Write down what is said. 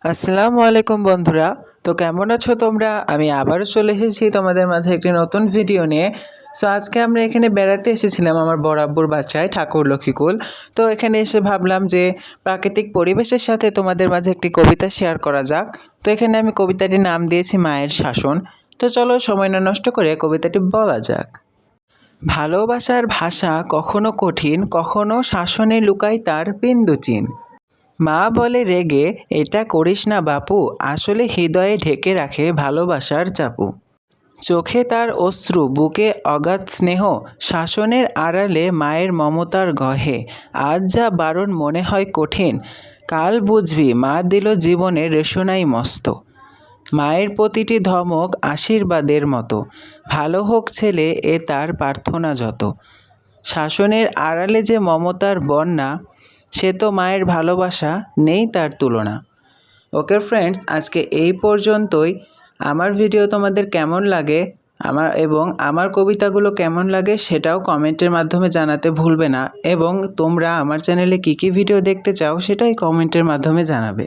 আসসালামু আলাইকুম বন্ধুরা। তো কেমন আছো তোমরা? আমি আবারও চলে এসেছি তোমাদের মাঝে একটি নতুন ভিডিও নিয়ে। সো আজকে আমরা এখানে বেড়াতে এসেছিলাম আমার বড় আব্বুর বাসায় ঠাকুর লক্ষ্মীকুল। তো এখানে এসে ভাবলাম যে প্রাকৃতিক পরিবেশের সাথে তোমাদের মাঝে একটি কবিতা শেয়ার করা যাক। তো এখানে আমি কবিতাটির নাম দিয়েছি মায়ের শাসন। তো চলো সময় না নষ্ট করে কবিতাটি বলা যাক। ভালোবাসার ভাষা কখনো কঠিন, কখনো শাসনে লুকায় তার বিন্দু চিন। মা বলে রেগে, এটা করিস না বাপু, আসলে হৃদয়ে ঢেকে রাখে ভালোবাসার চাপু। চোখে তার অশ্রু, বুকে অগাধ স্নেহ, শাসনের আড়ালে মায়ের মমতার গহে। আজ যা বারণ মনে হয় কঠিন, কাল বুঝবি মা দিল জীবনে রেশনাই মস্ত। মায়ের প্রতিটি ধমক আশীর্বাদের মতো, ভালো হোক ছেলে এ তার প্রার্থনা যত। শাসনের আড়ালে যে মমতার বন্যা, সে তো মায়ের ভালোবাসা, নেই তার তুলনা। ওকে ফ্রেন্ডস, আজকে এই পর্যন্তই। আমার ভিডিও তোমাদের কেমন লাগে আমার কবিতাগুলো কেমন লাগে সেটাও কমেন্টের মাধ্যমে জানাতে ভুলবে না, এবং তোমরা আমার চ্যানেলে কী কী ভিডিও দেখতে চাও সেটাই কমেন্টের মাধ্যমে জানাবে।